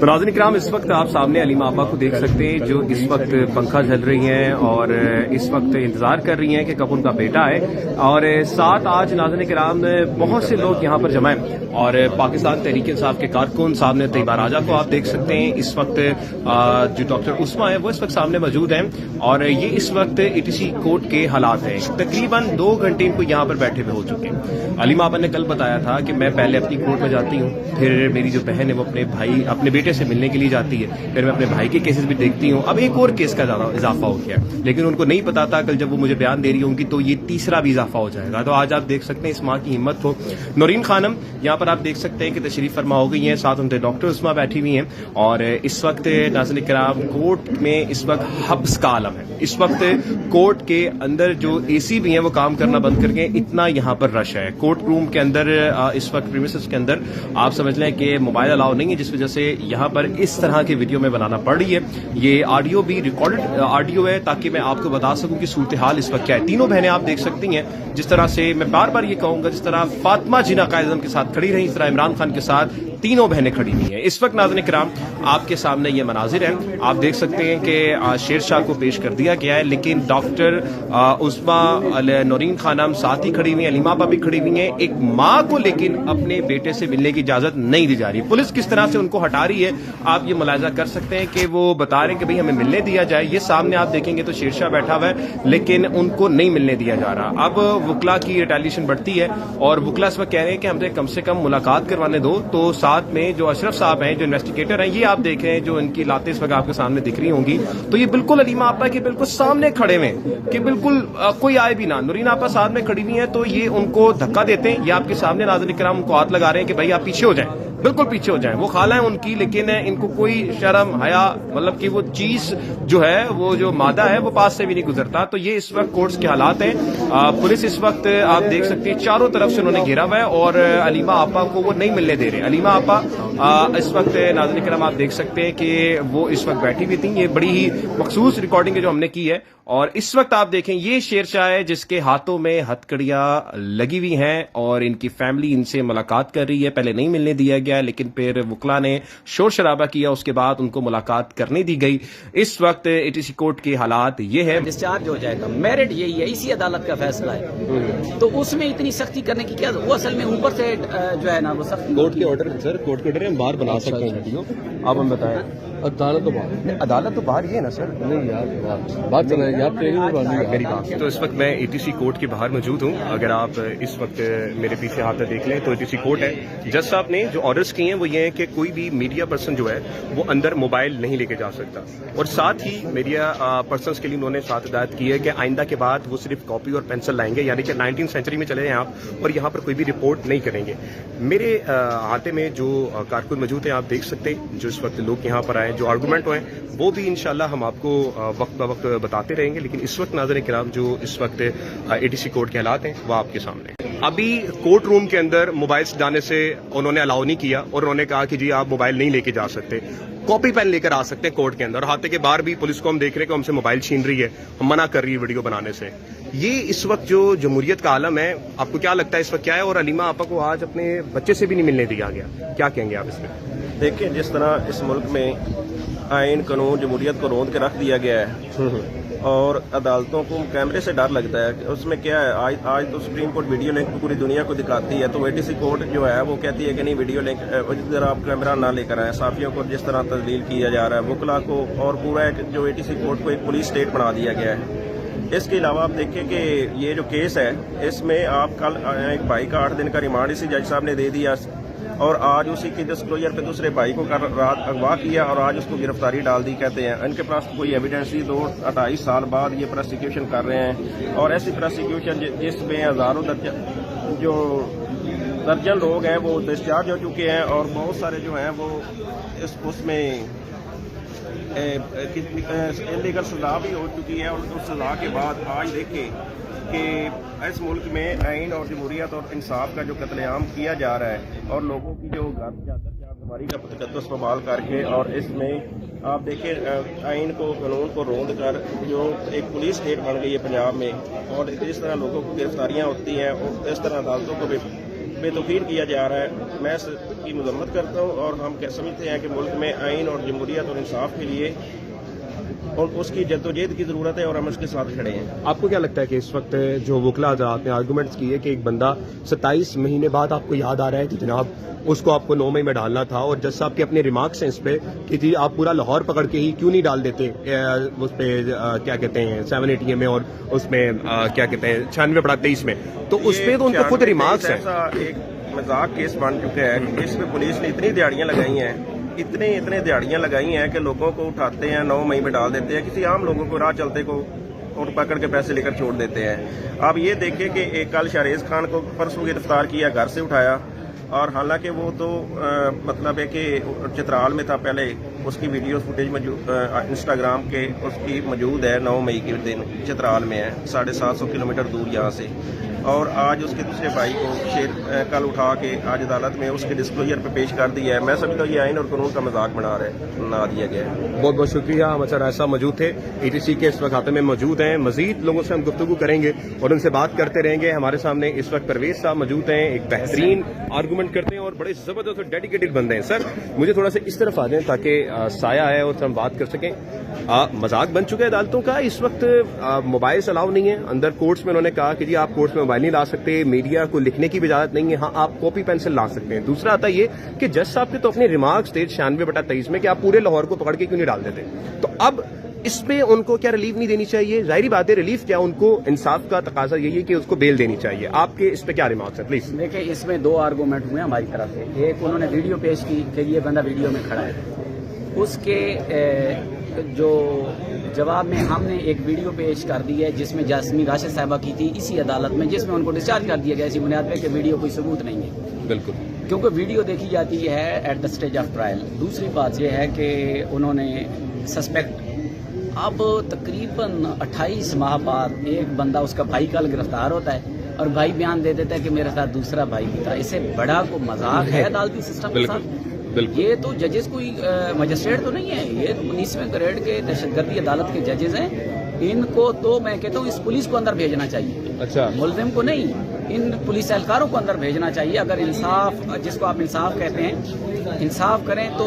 नाज़रीन इकराम, इस वक्त आप सामने अलीमा आपा को देख सकते हैं जो इस वक्त पंखा झल रही हैं और इस वक्त इंतजार कर रही हैं कि कब उनका बेटा है। और साथ आज नाज़रीन इकराम बहुत से लोग यहाँ पर जमा हैं और पाकिस्तान तहरीक इंसाफ के कारकुन सामने तैयबा राजा को आप देख सकते हैं। इस वक्त जो डॉक्टर उस्मा है वो इस वक्त सामने मौजूद हैं और ये इस वक्त ETC कोर्ट के हालात हैं। तकरीबन 2 घंटे इनको यहाँ पर बैठे हुए हो चुके हैं। अलीमा आपा ने कल बताया था कि मैं पहले अपनी कोर्ट में जाती हूँ, फिर मेरी जो बहन है वो अपने बेटे से मिलने के लिए जाती है, फिर मैं अपने भाई के केसेस भी देखती हूँ। अब एक और केस का ज्यादा इजाफा हो गया, लेकिन उनको नहीं पता था कल जब वो मुझे बयान दे रही होंगी तो ये तीसरा भी इजाफा हो जाएगा। तो आज आप देख सकते हैं इस माँ की हिम्मत को। नौरीन खानम यहाँ पर आप देख सकते हैं कि तशरीफ फरमा हो गई हैं, साथ उनके डॉक्टर उस्मा बैठी हुई हैं और इस वक्त नाज़रीन किराम कोर्ट में इस वक्त हब्स का आलम है। इस वक्त कोर्ट के अंदर जो AC भी हैं वो काम करना बंद करके इतना यहाँ पर रश है। कोर्ट रूम के अंदर इस वक्त प्रीमिसेस के अंदर आप समझ लें कि मोबाइल अलाउ नहीं है, जिस वजह से यहाँ पर इस तरह की वीडियो में बनाना पड़ रही है। ये ऑडियो भी रिकॉर्डेड ऑडियो है ताकि मैं आपको बता सकूं कि सूरत हाल इस वक्त क्या है। तीनों बहनें आप देख सकती हैं, जिस तरह से मैं बार बार ये कहूंगा, जिस तरह फातिमा जिन्ना कायज़म के साथ खड़ी रही, इस तरह इमरान खान के साथ तीनों बहनें खड़ी हुई हैं। इस वक्त नाज़रीन किराम आपके सामने ये मनाजिर हैं, आप देख सकते हैं कि शेर शाह को पेश कर दिया गया है, लेकिन डॉक्टर उस्मा नौरीन खानम साथ ही खड़ी हुई हैं, अलीमा आपा भी खड़ी हुई हैं। एक माँ को लेकिन अपने बेटे से मिलने की इजाजत नहीं दी जा रही। पुलिस किस तरह से उनको हटा रही है आप ये मुलाहिजा कर सकते हैं कि वो बता रहे हैं कि भाई हमें मिलने दिया जाए। ये सामने आप देखेंगे तो शेर शाह बैठा हुआ है, लेकिन उनको नहीं मिलने दिया जा रहा। अब वकला की रिटेलिएशन बढ़ती है और वकला इस वक्त कह रहे हैं कि हमसे कम से कम मुलाकात करवाने दो। तो साथ में जो अशरफ साहब हैं, जो इन्वेस्टिगेटर हैं, ये आप देख रहे हैं, जो इनकी लातें इस वक्त आपके सामने दिख रही होंगी, तो ये बिल्कुल अलीमा आपा के बिल्कुल सामने खड़े हुए कि बिल्कुल कोई आए भी ना। नौरीन आपा साथ में खड़ी हुई है तो ये उनको धक्का देते हैं। ये आपके सामने नाज़रीन किराम उनको हाथ लगा रहे हैं कि भाई आप पीछे हो जाएं, बिल्कुल पीछे हो जाएं। वो खाला है उनकी, लेकिन इनको कोई शर्म हया, मतलब कि वो चीज जो है, वो जो मादा है वो पास से भी नहीं गुजरता। तो ये इस वक्त कोर्ट्स के हालात हैं। पुलिस इस वक्त आप देख सकते हैं चारों तरफ से उन्होंने घेरा हुआ है और अलीमा आपा को वो नहीं मिलने दे रहे। अलीमा आपा इस वक्त नाज़रीन किराम आप देख सकते हैं कि वो इस वक्त बैठी हुई थी। ये बड़ी ही मखसूस रिकॉर्डिंग है जो हमने की है। और इस वक्त आप देखें ये शेर शाह है जिसके हाथों में हथकड़ियां लगी हुई हैं और इनकी फैमिली इनसे मुलाकात कर रही है। पहले नहीं मिलने दिया गया, लेकिन फिर वकला ने शोर शराबा किया, उसके बाद उनको मुलाकात करने दी गई। इस वक्त ETC कोर्ट के हालात ये है। डिस्चार्ज हो जाएगा, मेरिट यही है, इसी अदालत का फैसला है। तो उसमें इतनी सख्ती करने की क्या, वो असल में ऊपर से जो है ना वो सख्ती। कोर्ट के ऑर्डर, सर कोर्ट के ऑर्डर हम बाहर बना सकते हैं वीडियो, आप हम बताएं। अदालत तो बाहर, अदालत तो बाहर ही है ना सर। नहीं यार बात चल रही है, मेरी बात। तो इस वक्त मैं ETC कोर्ट के बाहर मौजूद हूँ। अगर आप इस वक्त मेरे पीछे हाथ देख लें तो ETC कोर्ट है। जज साहब ने जो ऑर्डर्स किए हैं वो ये है कि कोई भी मीडिया पर्सन जो है वो अंदर मोबाइल नहीं लेके जा सकता, और साथ ही मीडिया पर्सनस के लिए उन्होंने साथ हिदायत की है कि आइंदा के बाद वो सिर्फ कॉपी और पेंसिल लाएंगे, यानी कि 19वीं सेंचुरी में चले जाएं आप, और यहाँ पर कोई भी रिपोर्ट नहीं करेंगे। मेरे हाथे में जो कारकुन मौजूद हैं आप देख सकते हैं, जो इस वक्त लोग यहाँ पर आए, जो आर्गूमेंट हुए वो भी इंशाल्लाह हम आपको वक्त ब वक्त बताते रहेंगे। लेकिन इस वक्त नाज़रीन किराम जो इस वक्त ETC कोर्ट के हालात हैं वो आपके सामने। अभी कोर्ट रूम के अंदर मोबाइल जाने से उन्होंने अलाउ नहीं किया और उन्होंने कहा कि जी आप मोबाइल नहीं लेके जा सकते, कॉपी पेन लेकर आ सकते हैं कोर्ट के अंदर। हाथे के बाहर भी पुलिस को हम देख रहे हैं कि हमसे मोबाइल छीन रही है, हम मना कर रही है वीडियो बनाने से। ये इस वक्त जो जमहूरियत का आलम है, आपको क्या लगता है इस वक्त क्या है? और अलीमा आपा को आज अपने बच्चे से भी नहीं मिलने दिया गया, क्या कहेंगे आप इसमें? देखिए, जिस तरह इस मुल्क में आइन कानून जमहूरियत को रोंद के रख दिया गया है और अदालतों को कैमरे से डर लगता है, उसमें क्या है, आज तो सुप्रीम कोर्ट वीडियो लिंक पूरी दुनिया को दिखाती है, तो ETC कोर्ट जो है वो कहती है कि नहीं वीडियो लिंक इधर आप कैमरा ना लेकर आए। साफियों को जिस तरह तजलील किया जा रहा है, वकला को, और पूरा जो ETC कोर्ट को एक पुलिस स्टेट बना दिया गया है। इसके अलावा आप देखें कि ये जो केस है इसमें आप कल एक भाई का 8 दिन का रिमांड इसी जज साहब ने दे दिया और आज उसी की डिस्क्लोजर पे दूसरे भाई को रात अगवा किया और आज उसको गिरफ्तारी डाल दी। कहते हैं इनके पास कोई एविडेंस नहीं, 28 साल बाद ये प्रोसिक्यूशन कर रहे हैं, और ऐसी प्रोसिक्यूशन जिसमें हजारों दर्जन लोग हैं वो डिस्चार्ज हो चुके हैं और बहुत सारे जो हैं वो उसमें इलीगल सजा भी हो चुकी है। और उस सजा के बाद आज देखें कि इस मुल्क में आइन और जमहूरियत और इंसाफ का जो कत्लेआम किया जा रहा है और लोगों की जो हमारी का तकद्दुस बहाल करके, और इसमें आप देखें आइन को, कानून को रोंद कर जो एक पुलिस स्टेट बन गई है पंजाब में, और इस तरह लोगों को गिरफ्तारियां होती हैं और इस तरह अदालतों को भी बे तौकीर किया जा रहा है, मैं इसकी मजम्मत करता हूँ। और हम समझते हैं कि मुल्क में आइन और जमहूरियत और इंसाफ के लिए और उसकी जद्दोजहद की ज़रूरत है और हम उसके साथ खड़े हैं। आपको क्या लगता है कि इस वक्त जो वकला हज़रात ने आर्गूमेंट्स किए कि एक बंदा 27 महीने बाद आपको याद आ रहा है कि जनाब उसको आपको 9 मई में डालना था, और जज साहब के अपने रिमार्क्स हैं इस पे कि जी आप पूरा लाहौर पकड़ के ही क्यों नहीं डाल देते उस पे क्या कहते हैं 780 में और उसमें क्या कहते हैं 96/23 में, तो उस पे तो उनके खुद रिमार्क्स हैं। ऐसा एक मजाक केस बन चुका है कि जिसमें पुलिस ने इतनी दिहाड़ियां लगाई हैं, इतने दिहाड़ियां लगाई हैं कि लोगों को उठाते हैं 9 मई में डाल देते हैं, किसी आम लोगों को राह चलते को और पकड़ के पैसे लेकर छोड़ देते हैं। आप ये देखें कि एक कल शाहरेज खान को परसों गिरफ्तार किया, घर से उठाया, और हालांकि वो तो मतलब है कि चित्राल में था पहले, उसकी वीडियो फुटेज इंस्टाग्राम के उसकी मौजूद है, 9 मई के दिन चित्राल में है, 750 किलोमीटर दूर यहाँ से। और आज उसके दूसरे भाई को कल उठा के आज अदालत में उसके डिस्क्लोजर पे पेश कर दिया है। मैं समझता हूँ ये आइन और कानून का मजाक बना दिया गया है। बहुत बहुत शुक्रिया। हम अच्छा ऐसा मौजूद थे, ETC के इस वक्त खाते में मौजूद हैं। मजीद लोगों से हम गुफ्तगू करेंगे और उनसे बात करते रहेंगे। हमारे सामने इस वक्त परवेज साहब मौजूद हैं, एक बेहतरीन आर्गूमेंट करते हैं और बड़े जबरदस्त और डेडिकेटेड बंदे हैं। सर मुझे थोड़ा सा इस तरफ आ जाएं ताकि साया है और हम बात कर सकें। मजाक बन चुका है अदालतों का, इस वक्त मोबाइल अलाउ नहीं है अंदर कोर्ट्स में। उन्होंने कहा कि जी आप कोर्ट्स में मोबाइल नहीं ला सकते, मीडिया को लिखने की भी इजाजत नहीं है, हाँ आप कॉपी पेंसिल ला सकते हैं। दूसरा आता ये कि जज साहब के तो अपने रिमार्क्स थे 96/23 में कि आप पूरे लाहौर को पकड़ के क्यों नहीं डाल देते, तो अब इस पे उनको क्या रिलीफ नहीं देनी चाहिए? जाहिर बात है रिलीफ क्या, उनको इंसाफ का तकाजा यही है कि उसको बेल देनी चाहिए। आपके इस पे क्या रिमार्क्स है प्लीज? देखिए इसमें 2 आर्गूमेंट हुए हमारी तरफ से। एक उन्होंने वीडियो पेश की कि ये बंदा वीडियो में खड़ा है, उसके जो जवाब में हमने एक वीडियो पेश कर दी है जिसमें जासमीन राशिद साहिबा की थी इसी अदालत में, जिसमें उनको डिस्चार्ज कर दिया गया इसी बुनियाद पे कि वीडियो कोई सबूत नहीं है। बिल्कुल, क्योंकि वीडियो देखी जाती है at the stage of trial. दूसरी बात यह है कि उन्होंने सस्पेक्ट अब तकरीबन 28 माह बाद एक बंदा उसका भाई कल गिरफ्तार होता है और भाई बयान दे देता है कि मेरे साथ दूसरा भाई भी था। इससे बड़ा को मजाक है अदालती सिस्टम के साथ। ये तो जजेस कोई मजिस्ट्रेट तो नहीं है, ये तो 19वें ग्रेड के दहशतगर्दी अदालत के जजेस हैं। इनको तो मैं कहता हूँ इस पुलिस को अंदर भेजना चाहिए, अच्छा मुलजिम को नहीं, इन पुलिस एहलकारों को अंदर भेजना चाहिए। अगर इंसाफ, जिसको आप इंसाफ कहते हैं, इंसाफ करें तो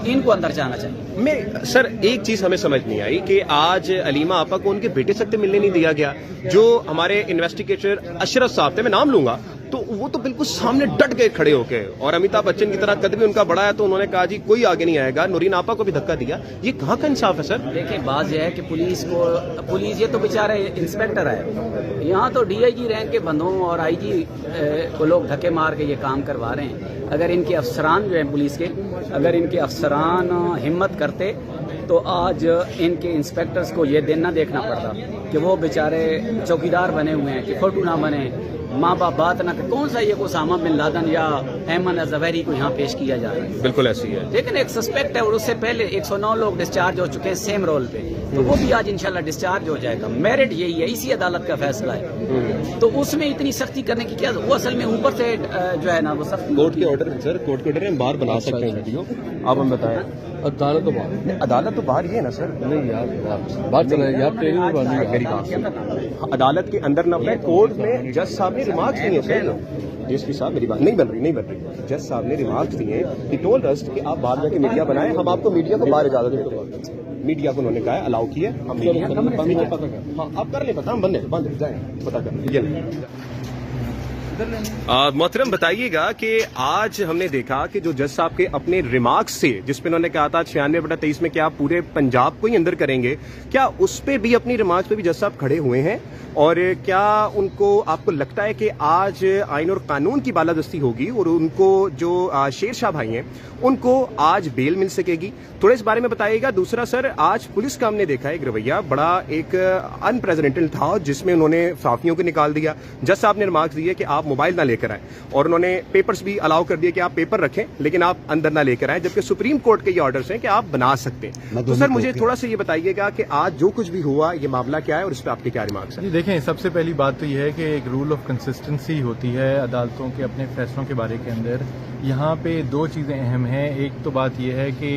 इनको अंदर जाना चाहिए। मैं सर एक चीज हमें समझ नहीं आई कि आज अलीमा आपा को उनके बेटे से मिलने नहीं दिया गया। जो हमारे इन्वेस्टिगेटर अशरफ साहब थे, मैं नाम लूंगा, तो वो तो बिल्कुल सामने डट गए खड़े होके, और अमिताभ बच्चन की तरह कद भी उनका बड़ा है तो उन्होंने कहा जी कोई आगे नहीं आएगा। नूरीन आपा को भी धक्का दिया। ये कहाँ का इंसाफ है सर? देखिए बात यह है कि पुलिस ये तो बेचारे इंस्पेक्टर है, यहाँ तो DIG रैंक के बंदों और IG को लोग धक्के मार के ये काम करवा रहे हैं। अगर इनके अफसरान जो हैं पुलिस के, अगर इनके अफसरान हिम्मत करते तो आज इनके इंस्पेक्टर्स को ये दिन ना देखना पड़ता कि वो बेचारे चौकीदार बने हुए हैं, कि फोटो ना बने, माँ बाप बात ना कि कौन सा ये उसामा बिन लादन या अहमद अजहरी को यहाँ पेश किया जा रहा है। बिल्कुल ऐसी है, लेकिन एक सस्पेक्ट है और उससे पहले 109 लोग डिस्चार्ज हो चुके हैं सेम रोल पे, तो वो भी आज इंशाल्लाह डिस्चार्ज हो जाएगा। मेरिट यही है, इसी अदालत का फैसला है, तो उसमें इतनी सख्ती करने की क्या, वो असल में ऊपर से जो है ना वो सख्ती कोर्ट के ऑर्डर, सर कोर्ट के ऑर्डर हम बाहर बना सकते हैं वीडियो, आप हम बताएं। अदालत तो बाहर, अदालत तो बाहर ही है ना सर? नहीं यार बाहर चले यार, ट्रेनिंग में बांधी मेरी बात, अदालत के अंदर न कोर्ट में जज साहब ने रिमार्क्स दिए सर। DSP साहब मेरी बात नहीं बन रही। जज साहब ने रिमार्क्स दिए, ही टोल्ड अस कि आप बाहर जाके मीडिया बनाएं, हम आपको मीडिया को बाहर इजाजत देते हैं। मीडिया को उन्होंने कहा अलाउ किया, हम मीडिया हाँ आप कर ले, पता हम बंद जाए पता कर। मोहतरम बताइएगा कि आज हमने देखा कि जो जज साहब के अपने रिमार्क्स थे जिसपे उन्होंने कहा था 96/23 में क्या पूरे पंजाब को ही अंदर करेंगे, क्या उस पे भी अपनी रिमार्क्स पे भी जज साहब खड़े हुए हैं? और क्या उनको, आपको लगता है कि आज आइन और कानून की बालादस्ती होगी और उनको जो शेर शाह भाई हैं उनको आज बेल मिल सकेगी? थोड़ा इस बारे में बताइएगा। दूसरा सर, आज पुलिस का हमने देखा एक रवैया बड़ा एक अनप्रेसिडेंटल था जिसमें उन्होंने साफियों को निकाल दिया। जज साहब ने रिमार्क्स दिए कि आप मोबाइल ना लेकर आए, और उन्होंने पेपर्स भी अलाउ कर दिए कि आप पेपर रखें लेकिन आप अंदर ना लेकर आए, जबकि सुप्रीम कोर्ट के ये ऑर्डर्स हैं कि आप बना सकते हैं। तो सर मुझे थोड़ा सा ये बताइएगा कि आज जो कुछ भी हुआ ये मामला क्या है और इस पर आपके क्या रिमार्क्स हैं? देखें, सबसे पहली बात तो यह है कि एक रूल ऑफ कंसिस्टेंसी होती है अदालतों के अपने फैसलों के बारे के अंदर। यहाँ पे 2 चीज़ें अहम हैं। एक तो बात यह है कि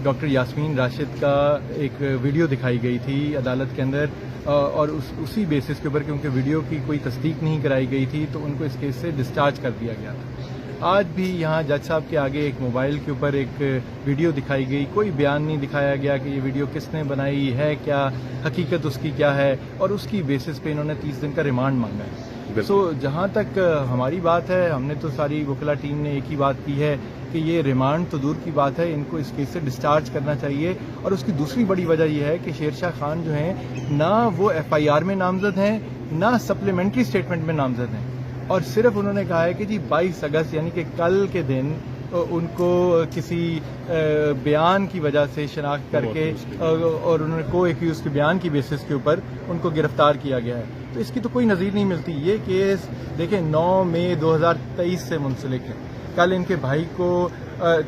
डॉक्टर यास्मीन राशिद का एक वीडियो दिखाई गई थी अदालत के अंदर, اور اسی بیسس کے اوپر کیونکہ ویڈیو کی کوئی تصدیق نہیں کرائی گئی تھی تو ان کو اس کیس سے ڈسچارج کر دیا گیا تھا۔ آج بھی یہاں جج صاحب کے آگے ایک موبائل کے اوپر ایک ویڈیو دکھائی گئی، کوئی بیان نہیں دکھایا گیا کہ یہ ویڈیو کس نے بنائی ہے، کیا حقیقت اس کی کیا ہے، اور اس کی بیسس پہ انہوں نے 30 دن کا ریمانڈ مانگا ہے۔ سو جہاں تک ہماری بات ہے، ہم نے تو ساری وکلا ٹیم نے ایک ہی بات کی ہے کہ یہ ریمانڈ تو دور کی بات ہے، ان کو اس کیس سے ڈسچارج کرنا چاہیے۔ اور اس کی دوسری بڑی وجہ یہ ہے کہ شیر شاہ خان جو ہیں نہ وہ FIR میں نامزد ہیں، نہ سپلیمنٹری اسٹیٹمنٹ میں نامزد ہیں، اور صرف انہوں نے کہا ہے کہ جی 22 اگست یعنی کہ کل کے دن ان کو کسی بیان کی وجہ سے شناخت کر کے اور انہوں نے کو ایکیوز کے بیان کی بیسس کے اوپر ان کو گرفتار کیا گیا ہے۔ تو اس کی تو کوئی نظیر نہیں ملتی۔ یہ کیس دیکھیں 9 مئی 2023 سے منسلک ہے۔ کل ان کے بھائی کو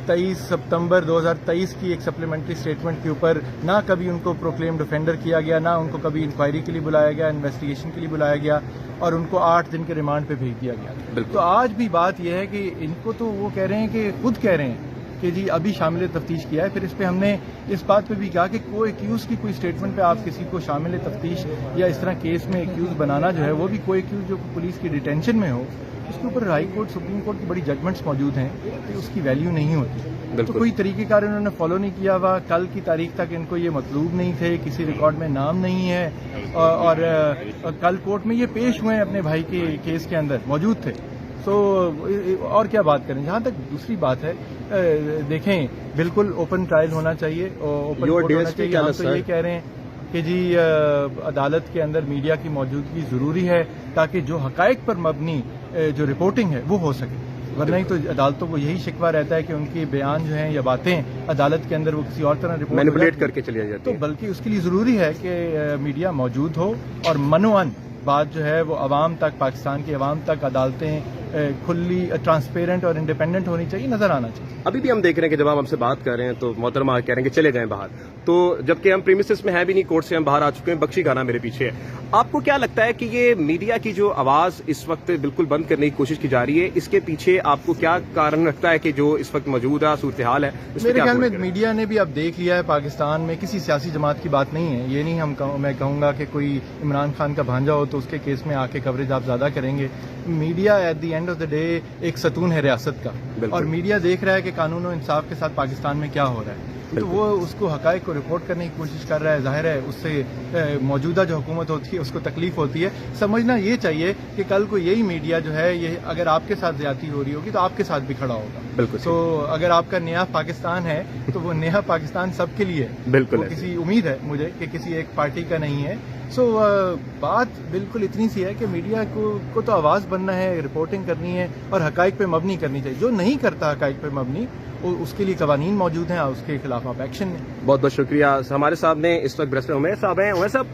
23 ستمبر 2023 کی ایک سپلیمنٹری اسٹیٹمنٹ کے اوپر نہ کبھی ان کو پروکلیمڈ افینڈر کیا گیا، نہ ان کو کبھی انکوائری کے لیے بلایا گیا، انویسٹیگیشن کے لیے بلایا گیا، اور ان کو 8 دن کے ریمانڈ پہ بھیج دیا گیا۔ تو آج بھی بات یہ ہے کہ ان کو تو وہ کہہ رہے ہیں کہ خود کہہ رہے ہیں کہ جی ابھی شامل تفتیش کیا ہے۔ پھر اس پہ ہم نے اس بات پہ بھی کہا کہ کوئی ایکیوز کی کوئی اسٹیٹمنٹ پہ آپ کسی کو شامل تفتیش یا اس طرح کیس میں ایکیوز بنانا جو ہے، وہ بھی کوئی ایکیوز جو پولیس کی ڈیٹینشن میں ہو، اس کے اوپر ہائی کورٹ سپریم کورٹ کی بڑی ججمنٹس موجود ہیں کہ اس کی ویلیو نہیں ہوتی۔ تو کوئی طریقہ کار انہوں نے فالو نہیں کیا ہوا۔ کل کی تاریخ تک ان کو یہ مطلوب نہیں تھے، کسی ریکارڈ میں نام نہیں ہے، اور کل کورٹ میں یہ پیش ہوئے ہیں، اپنے بھائی کے کیس کے اندر موجود تھے۔ تو اور کیا بات کریں۔ جہاں تک دوسری بات ہے، دیکھیں بالکل اوپن ٹرائل ہونا چاہیے، اوپن کورٹ ہونا چاہیے۔ ہم تو یہ کہہ رہے ہیں کہ جی عدالت کے اندر میڈیا کی موجودگی ضروری ہے تاکہ جو حقائق پر مبنی جو رپورٹنگ ہے وہ ہو سکے، ورنہ ہی تو عدالتوں کو یہی شکوہ رہتا ہے کہ ان کے بیان جو ہیں یا باتیں عدالت کے اندر وہ کسی اور طرح رپورٹ مینیپولیٹ کر کے چلی جاتی تو بلکہ اس کے لیے ضروری ہے کہ میڈیا موجود ہو اور منوان بات جو ہے وہ عوام تک، پاکستان کی عوام تک عدالتیں کھلی، ٹرانسپیرنٹ اور انڈیپینڈنٹ ہونی چاہیے، نظر آنا چاہیے۔ ابھی بھی ہم دیکھ رہے ہیں کہ جب آپ ہم سے بات کر رہے ہیں تو محترمہ کہہ رہے ہیں کہ چلے گئے باہر، تو جبکہ ہم پریمیسز میں ہے بھی نہیں، کورٹ سے ہم باہر آ چکے ہیں، بخشی خانہ میرے پیچھے ہے۔ آپ کو کیا لگتا ہے کہ یہ میڈیا کی جو آواز اس وقت بالکل بند کرنے کی کوشش کی جا رہی ہے، اس کے پیچھے آپ کو کیا کارن لگتا ہے کہ جو اس وقت موجودہ صورتحال ہے؟ میرے خیال میں میڈیا نے بھی اب دیکھ لیا ہے پاکستان میں کسی سیاسی جماعت کی بات نہیں ہے۔ یہ نہیں میں کہوں گا کہ کوئی عمران خان کا بھانجا ہو تو اس کے کیس میں آ کے کوریج آپ زیادہ کریں گے۔ Media at the end of the day ایک ستون ہے ریاست کا، اور میڈیا دیکھ رہا ہے کہ قانون و انصاف کے ساتھ پاکستان میں کیا ہو رہا ہے، تو وہ اس کو حقائق کو رپورٹ کرنے کی کوشش کر رہا ہے۔ ظاہر ہے اس سے موجودہ جو حکومت ہوتی ہے اس کو تکلیف ہوتی ہے۔ سمجھنا یہ چاہیے کہ کل کو یہی میڈیا جو ہے یہ اگر آپ کے ساتھ زیادتی ہو رہی ہوگی تو آپ کے ساتھ بھی کھڑا ہوگا۔ بالکل۔ تو اگر آپ کا نیا پاکستان ہے تو وہ نیا پاکستان سب کے لیے ہے۔ بالکل، کسی امید ہے مجھے کہ کسی ایک پارٹی کا نہیں ہے۔ سو بات بالکل اتنی سی ہے کہ میڈیا کو تو آواز بننا ہے، رپورٹنگ کرنی ہے اور حقائق پہ مبنی کرنی چاہیے۔ جو نہیں کرتا حقائق پہ مبنی، اس کے لیے قوانین موجود ہیں اور اس کے خلاف آپ ایکشن لیں۔ بہت بہت شکریہ۔ ہمارے سامنے اس وقت برسٹر عمیر صاحب ہیں۔ عمیر صاحب،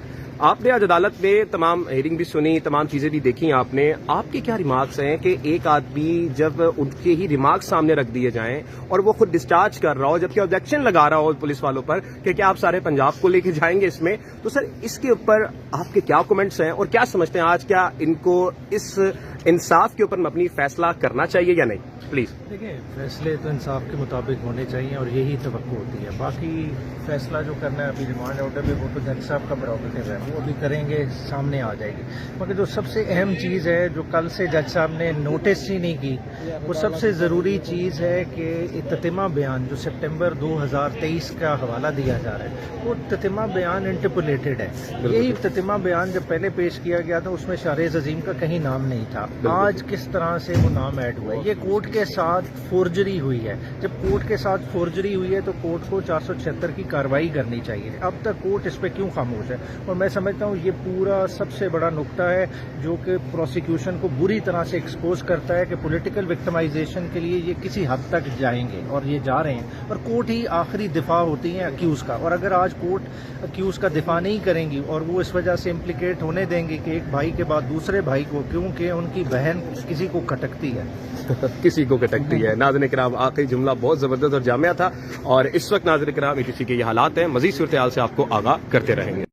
آپ نے آج عدالت میں تمام ہیئرنگ بھی سنی، تمام چیزیں بھی دیکھی آپ نے، آپ کے کیا ریمارکس ہیں کہ ایک آدمی جب ان کے ہی ریمارکس سامنے رکھ دیے جائیں اور وہ خود ڈسچارج کر رہا ہو جبکہ آبجیکشن لگا رہا ہو پولیس والوں پر کہ کیا آپ سارے پنجاب کو لے کے جائیں گے اس میں، تو سر اس کے اوپر آپ کے کیا کمنٹس ہیں اور کیا سمجھتے ہیں آج کیا ان کو اس انصاف کے اوپر مبنی فیصلہ کرنا چاہیے یا نہیں؟ پلیز دیکھیں، فیصلے تو انصاف کے مطابق ہونے چاہیے اور یہی توقع ہوتی ہے۔ باقی فیصلہ جو کرنا ہے ابھی ریمانڈ آرڈر میں وہ تو جج صاحب کا پروگیٹو ہے، وہ ابھی کریں گے، سامنے آ جائے گی۔ مگر جو سب سے اہم چیز ہے جو کل سے جج صاحب نے نوٹس ہی نہیں کی، وہ سب سے ضروری چیز ہے کہ تتمہ بیان جو سپٹمبر 2023 کا حوالہ دیا جا رہا ہے وہ تتمہ بیان انٹرپولیٹڈ ہے۔ یہی تتمہ بیان جب پہلے پیش کیا گیا تھا اس میں شارز عظیم کا کہیں نام نہیں تھا، آج کس طرح سے وہ نام ایڈ ہوا ہے؟ یہ کورٹ کے ساتھ فورجری ہوئی ہے۔ جب کورٹ کے ساتھ فورجری ہوئی ہے تو کورٹ کو 476 کی کارروائی کرنی چاہیے۔ اب تک کورٹ اس پہ کیوں خاموش ہے؟ اور میں سمجھتا ہوں یہ پورا سب سے بڑا نقطہ ہے جو کہ پروسیکیوشن کو بری طرح سے ایکسپوز کرتا ہے کہ پولیٹیکل وکٹمائزیشن کے لیے یہ کسی حد تک جائیں گے اور یہ جا رہے ہیں، اور کورٹ ہی آخری دفاع ہوتی ہے اکیوز کا۔ اور اگر آج کورٹ اکیوز کا دفاع نہیں کریں گی اور وہ اس وجہ سے امپلیکیٹ ہونے دیں گے کہ ایک بھائی کے بعد دوسرے بھائی کو، کیونکہ ان کی بہن کسی کو کھٹکتی ہے کسی کو کٹکتی ہے۔ ناظرین کرام، آخری جملہ بہت زبردست اور جامع تھا، اور اس وقت ناظرین کرام ETC کے یہ حالات ہیں، مزید صورتحال سے آپ کو آگاہ کرتے رہیں گے۔